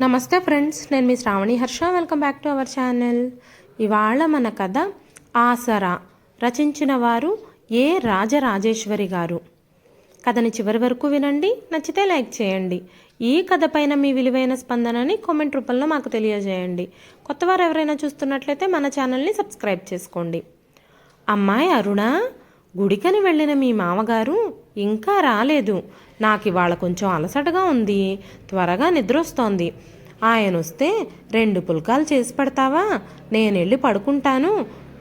నమస్తే ఫ్రెండ్స్, నేను మీ Sravani Harsha. Welcome back to our channel. ఇవాళ మన కథ ఆసరా. రచించిన వారు ఏ రాజరాజేశ్వరి గారు. కథని చివరి వరకు వినండి, నచ్చితే లైక్ చేయండి. ఈ కథ పైన మీ విలువైన స్పందనని కామెంట్ రూపంలో మాకు తెలియజేయండి. కొత్తవారు ఎవరైనా చూస్తున్నట్లయితే మన ఛానల్ని సబ్స్క్రైబ్ చేసుకోండి. అమ్మాయి అరుణ, గుడికని వెళ్ళిన మీ మామగారు ఇంకా రాలేదు. నాకు ఇవాళ కొంచెం అలసటగా ఉంది, త్వరగా నిద్రొస్తోంది. ఆయన వస్తే 2 పుల్కాలు చేసి పెడతావా? నేనెళ్ళి పడుకుంటాను.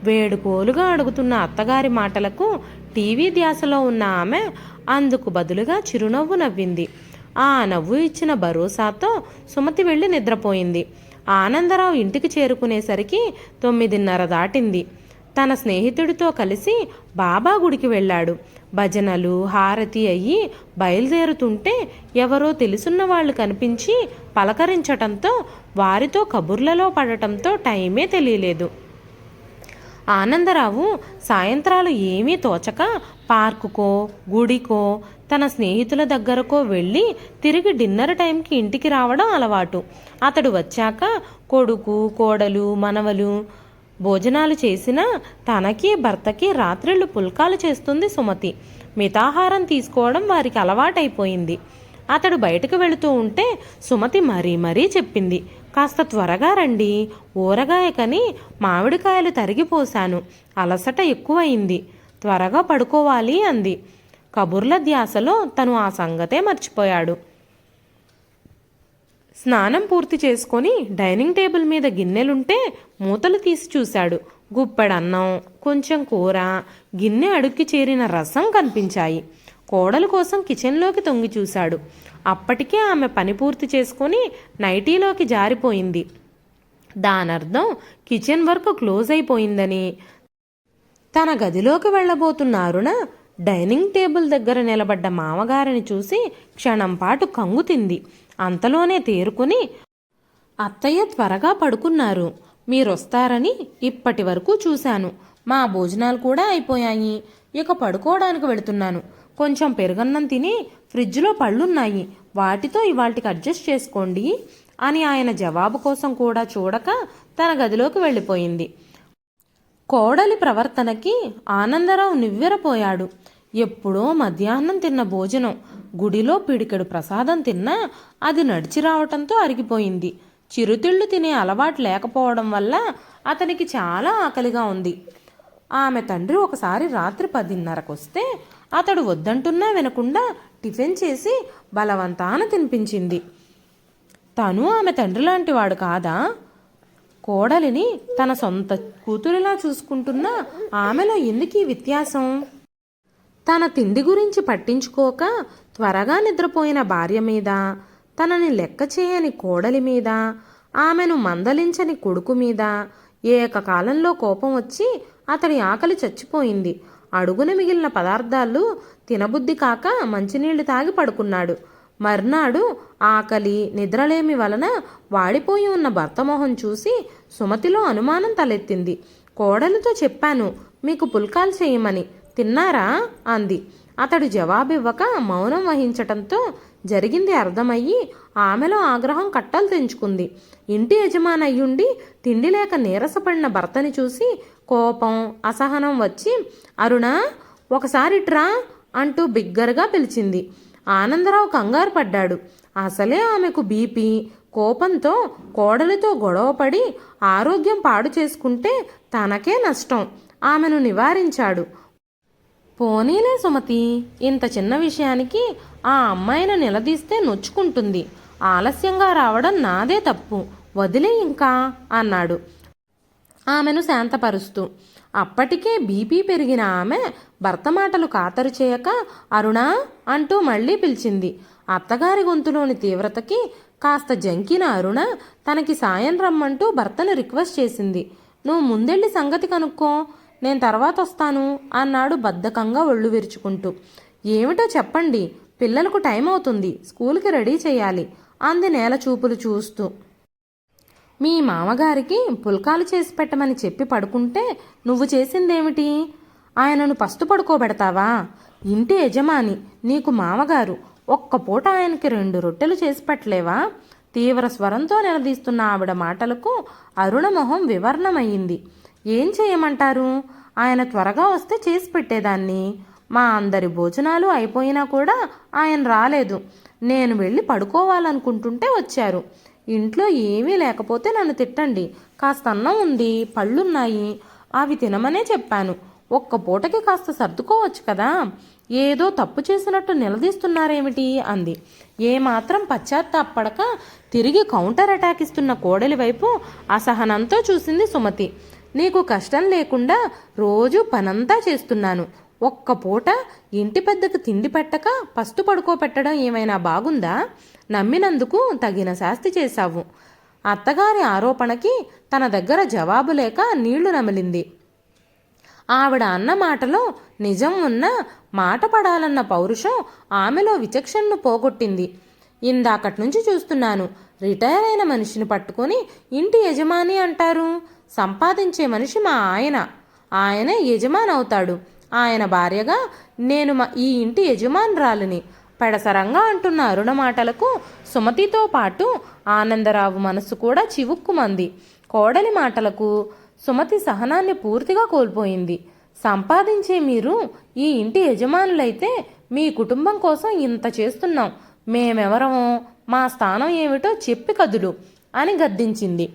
వేడుకోలుగా అడుగుతున్న అత్తగారి మాటలకు టీవీ ధ్యాసలో ఉన్న ఆమె అందుకు బదులుగా చిరునవ్వు నవ్వింది. ఆ నవ్వు ఇచ్చిన భరోసాతో సుమతి వెళ్ళి నిద్రపోయింది. ఆనందరావు ఇంటికి చేరుకునేసరికి 9:30 దాటింది. తన స్నేహితుడితో కలిసి బాబా గుడికి వెళ్ళాడు. భజనలు హారతి అయ్యి బయలుదేరుతుంటే ఎవరో తెలుసున్న వాళ్ళు కనిపించి పలకరించటంతో వారితో కబుర్లలో పడటంతో టైమే తెలియలేదు. ఆనందరావు సాయంత్రాలు ఏమీ తోచక పార్కుకో గుడికో తన స్నేహితుల దగ్గరకో వెళ్ళి తిరిగి డిన్నర్ టైంకి ఇంటికి రావడం అలవాటు. అతడు వచ్చాక కొడుకు కోడలు మనవలు భోజనాలు చేసినా తనకి భర్తకి రాత్రిళ్ళు పుల్కాలు చేస్తుంది సుమతి. మితాహారం తీసుకోవడం వారికి అలవాటైపోయింది. అతడు బయటకు వెళుతూ ఉంటే సుమతి మరీ చెప్పింది, కాస్త త్వరగా రండి, ఊరగాయ కని మామిడికాయలు తరిగిపోశాను, అలసట ఎక్కువయింది, త్వరగా పడుకోవాలి అంది. కబుర్ల ధ్యాసలో తను ఆ సంగతే మర్చిపోయాడు. స్నానం పూర్తి చేసుకొని డైనింగ్ టేబుల్ మీద గిన్నెలుంటే మూతలు తీసి చూశాడు. గుప్పెడన్నం, కొంచెం కూర, గిన్నె అడుక్కి చేరిన రసం కనిపించాయి. కోడలు కోసం కిచెన్లోకి తొంగి చూశాడు. అప్పటికే ఆమె పని పూర్తి చేసుకొని నైటీలోకి జారిపోయింది. దానర్థం కిచెన్ వర్క్ క్లోజ్ అయిపోయిందని. తన గదిలోకి వెళ్ళబోతున్న అరుణ డైనింగ్ టేబుల్ దగ్గర నిలబడ్డ మామగారిని చూసి క్షణం పాటు కంగుతింది. అంతలోనే తేరుకుని, అత్తయ్య త్వరగా పడుకున్నారు, మీరొస్తారని ఇప్పటి వరకు చూశాను. మా భోజనాలు కూడా అయిపోయాయి, ఇక పడుకోవడానికి వెళుతున్నాను. కొంచెం పెరుగన్నం తిని ఫ్రిడ్జ్లో పళ్ళున్నాయి, వాటితో ఇవాళకి అడ్జస్ట్ చేసుకోండి అని ఆయన జవాబు కోసం కూడా చూడక తన గదిలోకి వెళ్ళిపోయింది. కోడలి ప్రవర్తనకి ఆనందరావు నివ్వెరపోయాడు. ఎప్పుడో మధ్యాహ్నం తిన్న భోజనం, గుడిలో పిడికెడు ప్రసాదం తిన్నా అది నడిచి రావటంతో అరిగిపోయింది. చిరుతిళ్ళు తినే అలవాటు లేకపోవడం వల్ల అతనికి చాలా ఆకలిగా ఉంది. ఆమె తండ్రి ఒకసారి రాత్రి 10:30కు వస్తే అతడు వద్దంటున్నా వినకుండా టిఫిన్ చేసి బలవంతాన తినిపించింది. తను ఆమె తండ్రి లాంటి వాడు కాదా? కోడలిని తన సొంత కూతురిలా చూసుకుంటున్న ఆమెలో ఎందుకీ వ్యత్యాసం? తన తిండి గురించి పట్టించుకోక త్వరగా నిద్రపోయిన భార్య మీద, తనని లెక్క చేయని కోడలి మీద, ఆమెను మందలించని కొడుకు మీద ఏకకాలంలో కోపం వచ్చి అతడి ఆకలి చచ్చిపోయింది. అడుగున మిగిలిన పదార్థాలు తినబుద్ధి కాక మంచినీళ్లు తాగి పడుకున్నాడు. మర్నాడు ఆకలి నిద్రలేమి వలన వాడిపోయి ఉన్న భర్త మొహం చూసి సుమతిలో అనుమానం తలెత్తింది. కోడలితో చెప్పాను మీకు పుల్కాలు చేయమని, తిన్నారా అంది. అతడు జవాబివ్వక మౌనం వహించటంతో జరిగింది అర్థమయ్యి ఆమెలో ఆగ్రహం కట్టలు తెంచుకుంది. ఇంటి యజమానయ్యుండి తిండి లేక నీరసపడిన భర్తని చూసి కోపం అసహనం వచ్చి, అరుణ ఒకసారి ట్రా అంటూ బిగ్గరగా పిలిచింది. ఆనందరావు కంగారు పడ్డాడు. అసలే ఆమెకు బీపీ. కోపంతో కోడలితో గొడవపడి ఆరోగ్యం పాడు చేసుకుంటే తనకే నష్టం. ఆమెను నివారించాడు. పోనీలే సుమతి, ఇంత చిన్న విషయానికి ఆ అమ్మాయిని నిలదీస్తే నొచ్చుకుంటుంది. ఆలస్యంగా రావడం నాదే తప్పు, వదిలే ఇంకా అన్నాడు ఆమెను శాంతపరుస్తూ. అప్పటికే బీపీ పెరిగిన ఆమె భర్త మాటలు ఖాతరు చేయక అరుణా అంటూ మళ్ళీ పిలిచింది. అత్తగారి గొంతులోని తీవ్రతకి కాస్త జంకిన అరుణ తనకి సాయం రమ్మంటూ భర్తను రిక్వెస్ట్ చేసింది. నువ్వు ముందెళ్ళి సంగతి కనుక్కో, నేను తర్వాత వస్తాను అన్నాడు బద్ధకంగా ఒళ్ళు విరుచుకుంటూ. ఏమిటో చెప్పండి, పిల్లలకు టైం అవుతుంది, స్కూల్కి రెడీ చేయాలి అంది నేల చూపులు చూస్తూ. మీ మామగారికి పుల్కాలు చేసి పెట్టమని చెప్పి పడుకుంటే నువ్వు చేసిందేమిటి? ఆయనను పస్తు పడుకోబెడతావా? ఇంటి యజమాని నీకు మామగారు, ఒక్క పూట ఆయనకి 2 రొట్టెలు చేసి పెట్టలేవా? తీవ్ర స్వరంతో నిలదీస్తున్న ఆవిడ మాటలకు అరుణ మొహం వివర్ణమయ్యింది. ఏం చేయమంటారు? ఆయన త్వరగా వస్తే చేసి పెట్టేదాన్ని. మా అందరి భోజనాలు అయిపోయినా కూడా ఆయన రాలేదు. నేను వెళ్ళి పడుకోవాలనుకుంటుంటే వచ్చారు. ఇంట్లో ఏమీ లేకపోతే నన్ను తిట్టండి. కాస్త అన్నం ఉంది, పళ్ళున్నాయి, అవి తినమనే చెప్పాను. ఒక్క పూటకి కాస్త సర్దుకోవచ్చు కదా. ఏదో తప్పు చేసినట్టు నిలదీస్తున్నారేమిటి అంది. ఏమాత్రం పశ్చాత్తాపడక తిరిగి కౌంటర్ అటాక్ ఇస్తున్న కోడలి వైపు అసహనంతో చూసింది సుమతి. నీకు కష్టం లేకుండా రోజు పనంతా చేస్తున్నాను. ఒక్క పూట ఇంటి పెద్దకు తిండి పెట్టక పస్తు పడుకోపెట్టడం ఏమైనా బాగుందా? నమ్మినందుకు తగిన శాస్తి చేశావు. అత్తగారి ఆరోపణకి తన దగ్గర జవాబు లేక నీళ్లు నమిలింది. ఆవిడ అన్న మాటలో నిజం ఉన్న మాట పడాలన్న పౌరుషం ఆమెలో విచక్షణను పోగొట్టింది. ఇందాకటి నుంచి చూస్తున్నాను. రిటైర్ అయిన మనిషిని పట్టుకొని ఇంటి యజమాని అంటారు. సంపాదించే మనిషి మా ఆయన. ఆయనే యజమానవుతాడు. ఆయన భార్యగా నేను ఈ ఇంటి యజమానురాలిని. పెడసరంగా అంటున్న అరుణ మాటలకు సుమతితో పాటు ఆనందరావు మనసు కూడా చివుక్కుమంది. కోడలి మాటలకు సుమతి సహనాన్ని పూర్తిగా కోల్పోయింది. సంపాదించే మీరు ఈ ఇంటి యజమానులైతే మీ కుటుంబం కోసం ఇంత చేస్తున్నాం. మేమెవరమో, మా స్థానం ఏమిటో చెప్పి కదులు అని గద్దించింది.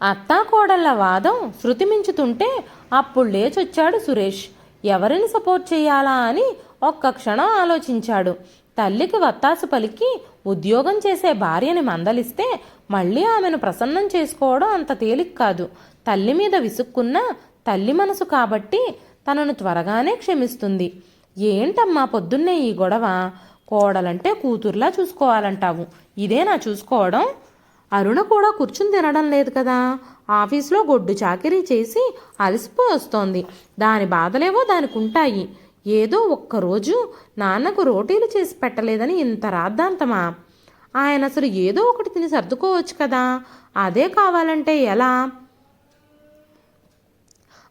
అత్తాకోడళ్ల వాదం శృతిమించుతుంటే అప్పుడు లేచొచ్చాడు సురేష్. ఎవరిని సపోర్ట్ చేయాలా అని ఒక్క క్షణం ఆలోచించాడు. తల్లికి వత్తాసు పలికి ఉద్యోగం చేసే భార్యని మందలిస్తే మళ్ళీ ఆమెను ప్రసన్నం చేసుకోవడం అంత తేలిక కాదు. తల్లి మీద విసుక్కున్న తల్లి మనసు కాబట్టి తనను త్వరగానే క్షమిస్తుంది. ఏంటమ్మా పొద్దున్నే ఈ గొడవ? కోడలంటే కూతుర్లా చూసుకోవాలంటావు. ఇదేనా చూసుకోవడం? అరుణ కూడా కూర్చుని తినడం లేదు కదా. ఆఫీస్లో గొడ్డు చాకిరీ చేసి అలసిపోయి వస్తోంది. దాని బాధలేవో దానికి ఉంటాయి. ఏదో ఒక్కరోజు నాన్నకు రోటీలు చేసి పెట్టలేదని ఇంత రాద్ధాంతమా? ఆయన అసలు ఏదో ఒకటి తిని సర్దుకోవచ్చు కదా. అదే కావాలంటే ఎలా?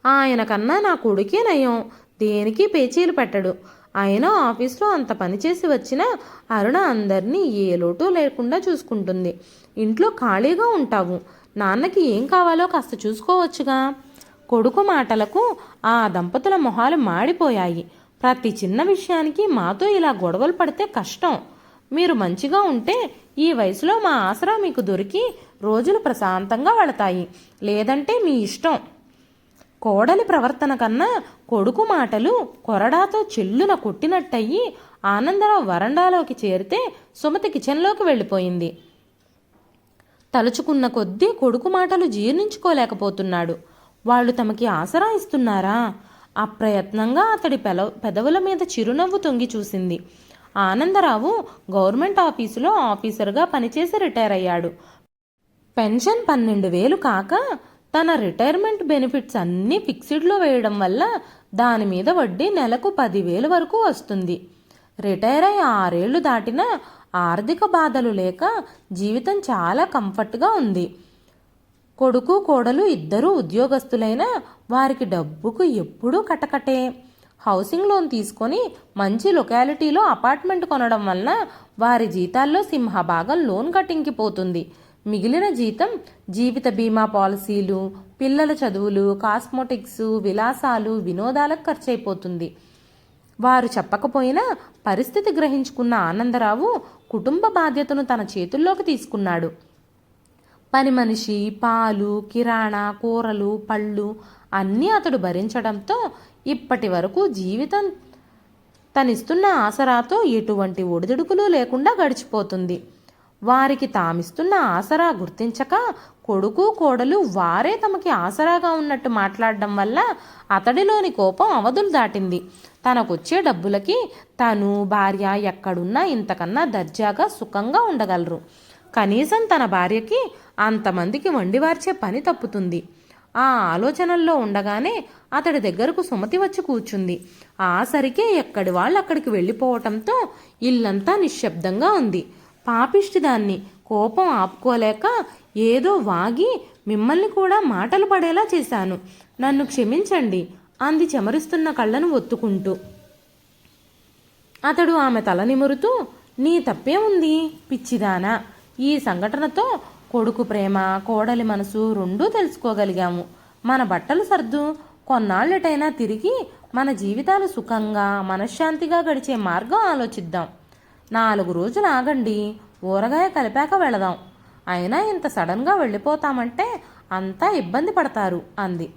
ఆయన కన్నా నా కొడుకే నయం. దేనికి పేచీలు పెట్టడు. అయినా ఆఫీస్లో అంత పనిచేసి వచ్చినా అరుణ అందరినీ ఏ లోటు లేకుండా చూసుకుంటుంది. ఇంట్లో ఖాళీగా ఉంటావు. నాన్నకి ఏం కావాలో కాస్త చూసుకోవచ్చుగా. కొడుకు మాటలకు ఆ దంపతుల మొహాలు మాడిపోయాయి. ప్రతి చిన్న విషయానికి మాతో ఇలా గొడవలు పడితే కష్టం. మీరు మంచిగా ఉంటే ఈ వయసులో మా ఆసరా మీకు దొరికి రోజులు ప్రశాంతంగా వెళతాయి. లేదంటే మీ ఇష్టం. కోడలి ప్రవర్తన కన్నా కొడుకు మాటలు కొరడాతో చెల్లున కొట్టినట్టయి ఆనందరావు వరండాలోకి చేరితే సుమతి కిచెన్లోకి వెళ్ళిపోయింది. తలుచుకున్న కొద్దీ కొడుకు మాటలు జీర్ణించుకోలేకపోతున్నాడు. వాళ్ళు తమకి ఆసరా ఇస్తున్నారా? అప్రయత్నంగా అతడి పెదవుల మీద చిరునవ్వు తొంగి చూసింది. ఆనందరావు గవర్నమెంట్ ఆఫీసులో ఆఫీసర్గా పనిచేసి రిటైర్ అయ్యాడు. పెన్షన్ 12,000 కాక తన రిటైర్మెంట్ బెనిఫిట్స్ అన్నీ ఫిక్స్డ్లో వేయడం వల్ల దాని మీద వడ్డీ నెలకు 10,000 వరకు వస్తుంది. రిటైర్ అయ్యి 6 ఏళ్లు దాటినా ఆర్థిక బాధలు లేక జీవితం చాలా కంఫర్ట్గా ఉంది. కొడుకు కోడలు ఇద్దరూ ఉద్యోగస్తులైనా వారికి డబ్బుకు ఎప్పుడూ కటకటే. హౌసింగ్ లోన్ తీసుకొని మంచి లొకాలిటీలో అపార్ట్మెంట్ కొనడం వలన వారి జీతాల్లో సింహభాగం లోన్ కట్టింగ్కి పోతుంది. మిగిలిన జీతం జీవిత బీమా పాలసీలు, పిల్లల చదువులు, కాస్మోటిక్స్, విలాసాలు, వినోదాలకు ఖర్చయిపోతుంది. వారు చెప్పకపోయినా పరిస్థితి గ్రహించుకున్న ఆనందరావు కుటుంబ బాధ్యతను తన చేతుల్లోకి తీసుకున్నాడు. పని మనిషి, పాలు, కిరాణా, కూరలు, పళ్ళు అన్నీ అతడు భరించడంతో ఇప్పటి వరకు జీవితం తనిస్తున్న ఆసరాతో ఎటువంటి ఒడిదుడుకులు లేకుండా గడిచిపోతుంది. వారికి తామిస్తున్న ఆసరా గుర్తించక కొడుకు కోడలు వారే తమకి ఆసరాగా ఉన్నట్టు మాట్లాడడం వల్ల అతడిలోని కోపం అవధులు దాటింది. తనకొచ్చే డబ్బులకి తను, భార్య ఎక్కడున్నా ఇంతకన్నా దర్జాగా సుఖంగా ఉండగలరు. కనీసం తన భార్యకి అంతమందికి వండివార్చే పని తప్పుతుంది. ఆ ఆలోచనల్లో ఉండగానే అతడి దగ్గరకు సుమతి వచ్చి కూర్చుంది. ఆ సరికే ఎక్కడి వాళ్ళు అక్కడికి వెళ్ళిపోవటంతో ఇల్లంతా నిశ్శబ్దంగా ఉంది. పాపిష్టిదాన్ని కోపం ఆపుకోలేక ఏదో వాగి మిమ్మల్ని కూడా మాటలు పడేలా చేశాను. నన్ను క్షమించండి అంది చెమరిస్తున్న కళ్ళను ఒత్తుకుంటూ. అతడు ఆమె తల నిమురుతూ, నీ తప్పే ఉంది పిచ్చిదానా. ఈ సంఘటనతో కొడుకు ప్రేమ, కోడలి మనసు రెండూ తెలుసుకోగలిగాము. మన బట్టలు సర్దు, కొన్నాళ్ళటైనా తిరిగి మన జీవితాలు సుఖంగా మనశ్శాంతిగా గడిచే మార్గం ఆలోచిద్దాం. 4 రోజులు ఆగండి, ఊరగాయ కలిపాక వెళదాం. అయినా ఇంత సడన్గా వెళ్ళిపోతామంటే అంతా ఇబ్బంది పడతారు అంది.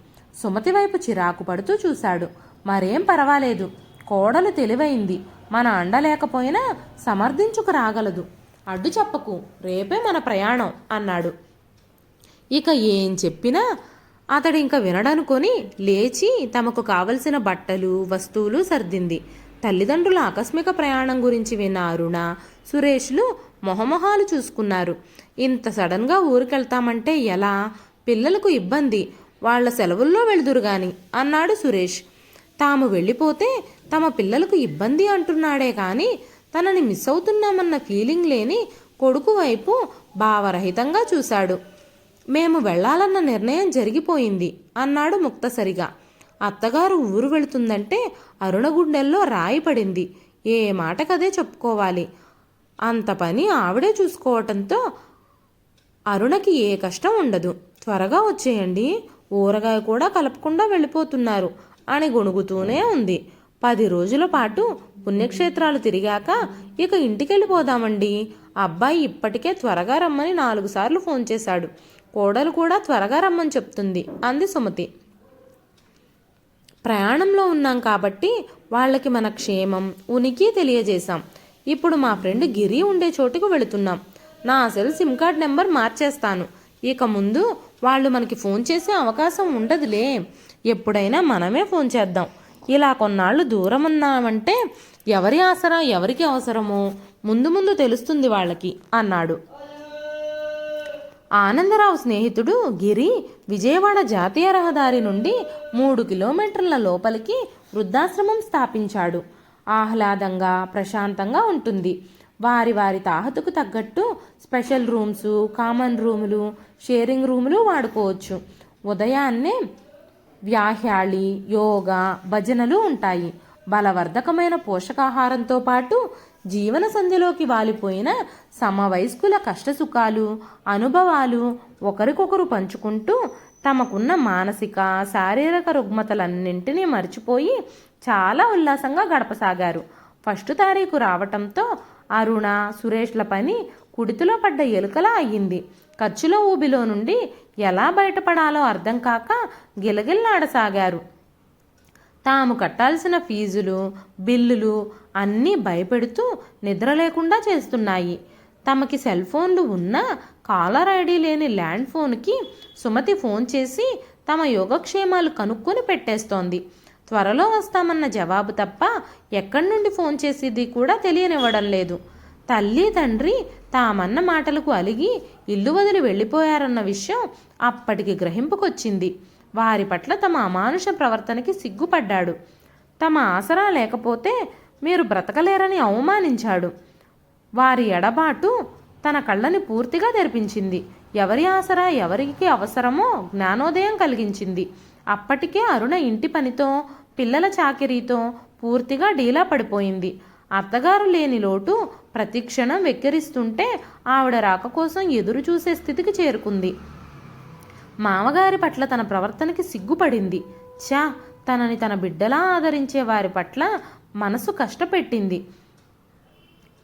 సుమతి వైపు చిరాకు పడుతూ చూశాడు. మరేం పర్వాలేదు, కోడలు తెలివైంది, మన అండ లేకపోయినా సమర్థించుకు రాగలదు. అడ్డు చెప్పకు, రేపే మన ప్రయాణం అన్నాడు. ఇక ఏం చెప్పినా అతడింక వినడనుకొని లేచి తమకు కావలసిన బట్టలు వస్తువులు సర్దింది. తల్లిదండ్రుల ఆకస్మిక ప్రయాణం గురించి విన్న అరుణ, సురేష్లు మొహమొహాలు చూసుకున్నారు. ఇంత సడన్గా ఊరికెళ్తామంటే ఎలా? పిల్లలకు ఇబ్బంది, వాళ్ల సెలవుల్లో వెళ్దురు గాని అన్నాడు సురేష్. తాము వెళ్ళిపోతే తమ పిల్లలకు ఇబ్బంది అంటున్నాడే కానీ తనని మిస్ అవుతున్నామన్న ఫీలింగ్ లేని కొడుకు వైపు భావరహితంగా చూశాడు. మేము వెళ్లాలన్న నిర్ణయం జరిగిపోయింది అన్నాడు ముక్తసరిగా. అత్తగారు ఊరు వెళుతుందంటే అరుణ గుండెల్లో రాయి పడింది. ఏ మాటకదే చెప్పుకోవాలి. అంత పని ఆవిడే చూసుకోవటంతో అరుణకి ఏ కష్టం ఉండదు. త్వరగా వచ్చేయండి, ఊరగాయ కూడా కలపకుండా వెళ్ళిపోతున్నారు అని గొణుగుతూనే ఉంది. 10 రోజుల పాటు పుణ్యక్షేత్రాలు తిరిగాక ఇక ఇంటికెళ్ళిపోదామండి. అబ్బాయి ఇప్పటికే త్వరగా రమ్మని 4 సార్లు ఫోన్ చేశాడు. కోడలు కూడా త్వరగా రమ్మని చెప్తుంది అంది సుమతి. ప్రయాణంలో ఉన్నాం కాబట్టి వాళ్ళకి మన క్షేమం ఉనికి తెలియజేశాం. ఇప్పుడు మా ఫ్రెండ్ గిరి ఉండే చోటుకు వెళుతున్నాం. నా అసలు సిమ్ కార్డ్ నెంబర్ మార్చేస్తాను. ఇక ముందు వాళ్ళు మనకి ఫోన్ చేసే అవకాశం ఉండదులే. ఎప్పుడైనా మనమే ఫోన్ చేద్దాం. ఇలా కొన్నాళ్ళు దూరం ఉన్నామంటే ఎవరి ఆసరా ఎవరికి అవసరమో ముందు ముందు తెలుస్తుంది వాళ్ళకి అన్నాడు. ఆనందరావు స్నేహితుడు గిరి విజయవాడ జాతీయ రహదారి నుండి 3 కిలోమీటర్ల లోపలికి వృద్ధాశ్రమం స్థాపించాడు. ఆహ్లాదంగా ప్రశాంతంగా ఉంటుంది. వారి వారి తాహతుకు తగ్గట్టు స్పెషల్ రూమ్స్, కామన్ రూములు, షేరింగ్ రూములు వాడుకోవచ్చు. ఉదయాన్నే వ్యాహ్యాళి, యోగా, భజనలు ఉంటాయి. బలవర్ధకమైన పోషకాహారంతో పాటు జీవన సంధ్యలోకి వాలిపోయిన సమవయస్కుల కష్టసుఖాలు, అనుభవాలు ఒకరికొకరు పంచుకుంటూ తమకున్న మానసిక శారీరక రుగ్మతలన్నింటినీ మర్చిపోయి చాలా ఉల్లాసంగా గడపసాగారు. 1 తారీఖు రావటంతో అరుణ, సురేష్ల పని కుడితిలో పడ్డ ఎలుకలా అయ్యింది. ఖర్చుల ఊబిలో నుండి ఎలా బయటపడాలో అర్థం కాక గిలగిల్లాడసాగారు. తాము కట్టాల్సిన ఫీజులు, బిల్లులు అన్నీ భయపెడుతూ నిద్ర లేకుండా చేస్తున్నాయి. తమకి సెల్ ఫోన్లు ఉన్నా కాలర్ ఐడి లేని ల్యాండ్ ఫోన్కి సుమతి ఫోన్ చేసి తమ యోగక్షేమాలు కనుక్కొని పెట్టేస్తోంది. త్వరలో వస్తామన్న జవాబు తప్ప ఎక్కడి నుండి ఫోన్ చేసేది కూడా తెలియనివ్వడం లేదు. తల్లి తండ్రి తామన్న మాటలకు అలిగి ఇల్లు వదిలి వెళ్ళిపోయారన్న విషయం అప్పటికి గ్రహింపుకొచ్చింది. వారి పట్ల తమ అమానుష ప్రవర్తనకి సిగ్గుపడ్డాడు. తమ ఆసరా లేకపోతే మీరు బ్రతకలేరని అవమానించాడు. వారి ఎడబాటు తన కళ్ళని పూర్తిగా తెరిపించింది. ఎవరి ఆసరా ఎవరికి అవసరమో జ్ఞానోదయం కలిగించింది. అప్పటికే అరుణ ఇంటి పనితో, పిల్లల చాకిరీతో పూర్తిగా డీలా పడిపోయింది. అత్తగారు లేని లోటు ప్రతిక్షణం వెక్కిరిస్తుంటే ఆవిడ రాక కోసం ఎదురు చూసే స్థితికి చేరుకుంది. మామగారి పట్ల తన ప్రవర్తనకి సిగ్గుపడింది. తనని తన బిడ్డలా ఆదరించే వారి పట్ల మనసు కష్టపెట్టింది.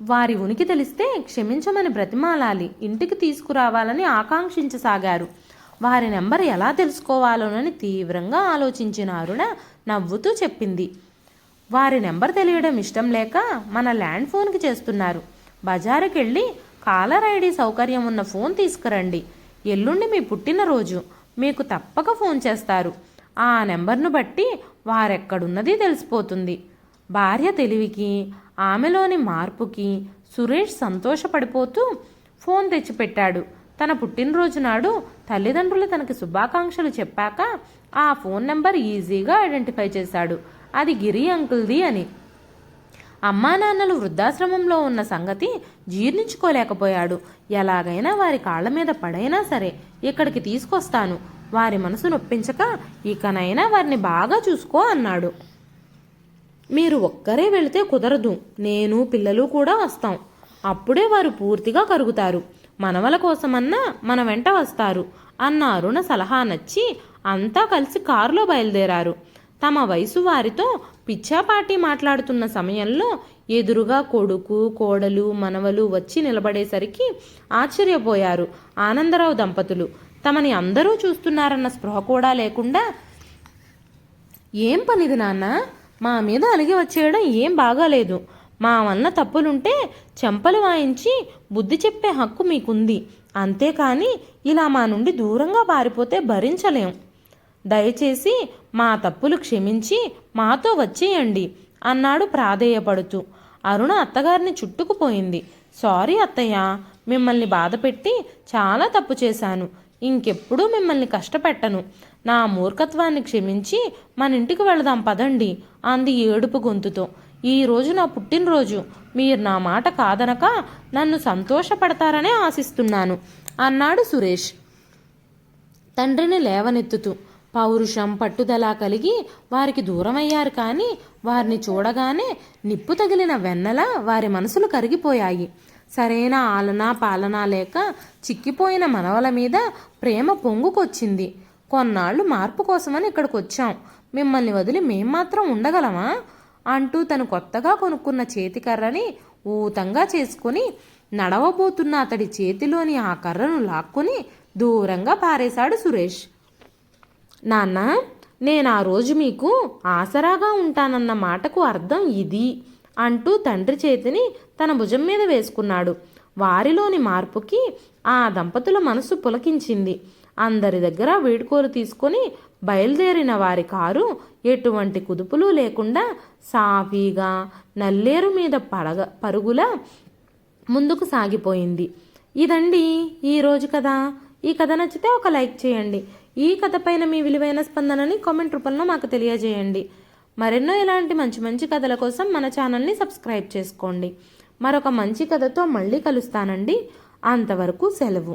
వారి ఉనికి తెలిస్తే క్షమించమని బ్రతిమాలాలి, ఇంటికి తీసుకురావాలని ఆకాంక్షించసాగారు. వారి నెంబర్ ఎలా తెలుసుకోవాలోనని తీవ్రంగా ఆలోచించిన అరుణ నవ్వుతూ చెప్పింది. వారి నెంబర్ తెలియడం ఇష్టం లేక మన ల్యాండ్ ఫోన్కి చేస్తున్నారు. బజారుకెళ్ళి కాలర్ ఐడి సౌకర్యం ఉన్న ఫోన్ తీసుకురండి. ఎల్లుండి మీ పుట్టినరోజు, మీకు తప్పక ఫోన్ చేస్తారు. ఆ నెంబర్ను బట్టి వారెక్కడున్నది తెలిసిపోతుంది. భార్య తెలివికి, ఆమెలోని మార్పుకి సురేష్ సంతోషపడిపోతూ ఫోన్ తెచ్చిపెట్టాడు. తన పుట్టినరోజు నాడు తల్లిదండ్రులు తనకి శుభాకాంక్షలు చెప్పాక ఆ ఫోన్ నెంబర్ ఈజీగా ఐడెంటిఫై చేశాడు. అది గిరి అంకుల్ది అని. అమ్మా నాన్నలు వృద్ధాశ్రమంలో ఉన్న సంగతి జీర్ణించుకోలేకపోయాడు. ఎలాగైనా వారి కాళ్ల మీద పడైనా సరే ఇక్కడికి తీసుకొస్తాను. వారి మనసు నొప్పించక ఇకనైనా వారిని బాగా చూసుకో అన్నాడు. మీరు ఒక్కరే వెళితే కుదరదు, నేను పిల్లలు కూడా వస్తాం. అప్పుడే వారు పూర్తిగా కరుగుతారు. మనవల కోసమన్నా మన వెంట వస్తారు అన్న అరుణ సలహా నచ్చి అంతా కలిసి కారులో బయలుదేరారు. తమ వయసు వారితో పిచ్చాపాటి మాట్లాడుతున్న సమయంలో ఎదురుగా కొడుకు, కోడలు, మనవలు వచ్చి నిలబడేసరికి ఆశ్చర్యపోయారు ఆనందరావు దంపతులు. తమని అందరూ చూస్తున్నారన్న స్పృహ కూడా లేకుండా, ఏం పనిది నాన్న, మా మీద అలిగి వచ్చేయడం ఏం బాగాలేదు. మా వల్ల తప్పులుంటే చెంపలు వాయించి బుద్ధి చెప్పే హక్కు మీకుంది. అంతేకాని ఇలా మా నుండి దూరంగా పారిపోతే భరించలేం. దయచేసి మా తప్పులు క్షమించి మాతో వచ్చేయండి అన్నాడు ప్రాధేయపడుతూ. అరుణ అత్తగారిని చుట్టుకుపోయింది. సారీ అత్తయ్య, మిమ్మల్ని బాధపెట్టి చాలా తప్పు చేశాను. ఇంకెప్పుడూ మిమ్మల్ని కష్టపెట్టను. నా మూర్ఖత్వాన్ని క్షమించి మన ఇంటికి వెళదాం పదండి అంది ఏడుపు గొంతుతో. ఈరోజు నా పుట్టినరోజు. మీరు నా మాట కాదనక నన్ను సంతోషపడతారనే ఆశిస్తున్నాను అన్నాడు సురేష్ తండ్రిని లేవనెత్తుతూ. పౌరుషం, పట్టుదల కలిగి వారికి దూరమయ్యారు. కానీ వారిని చూడగానే నిప్పు తగిలిన వెన్నెల వారి మనసులు కరిగిపోయాయి. సరైన ఆలన పాలన లేక చిక్కిపోయిన మనవల మీద ప్రేమ పొంగుకొచ్చింది. కొన్నాళ్ళు మార్పు కోసమని ఇక్కడికి వచ్చాం. మిమ్మల్ని వదిలి మేం మాత్రం ఉండగలమా అంటూ తను కొత్తగా కొనుక్కున్న చేతికర్రని ఊతంగా చేసుకుని నడవబోతున్న అతడి చేతిలోని ఆ కర్రను లాక్కుని దూరంగా పారేశాడు సురేష్. నాన్న, నేను ఆ రోజు మీకు ఆసరాగా ఉంటానన్న మాటకు అర్థం ఇది అంటూ తండ్రి చేతిని తన భుజం మీద వేసుకున్నాడు. వారిలోని మార్పుకి ఆ దంపతుల మనసు పులకించింది. అందరి దగ్గర వీడ్కోలు తీసుకొని బయలుదేరిన వారి కారు ఎటువంటి కుదుపులు లేకుండా సాఫీగా నల్లేరు మీద పరుగుల ముందుకు సాగిపోయింది. ఇదండి ఈరోజు కథ. ఈ కథ నచ్చితే ఒక లైక్ చేయండి. ఈ కథ పైన మీ విలువైన స్పందనని కామెంట్ రూపంలో మాకు తెలియజేయండి. మరెన్నో ఇలాంటి మంచి మంచి కథల కోసం మన ఛానల్ని సబ్స్క్రైబ్ చేసుకోండి. మరొక మంచి కథతో మళ్ళీ కలుస్తానండి. అంతవరకు సెలవు.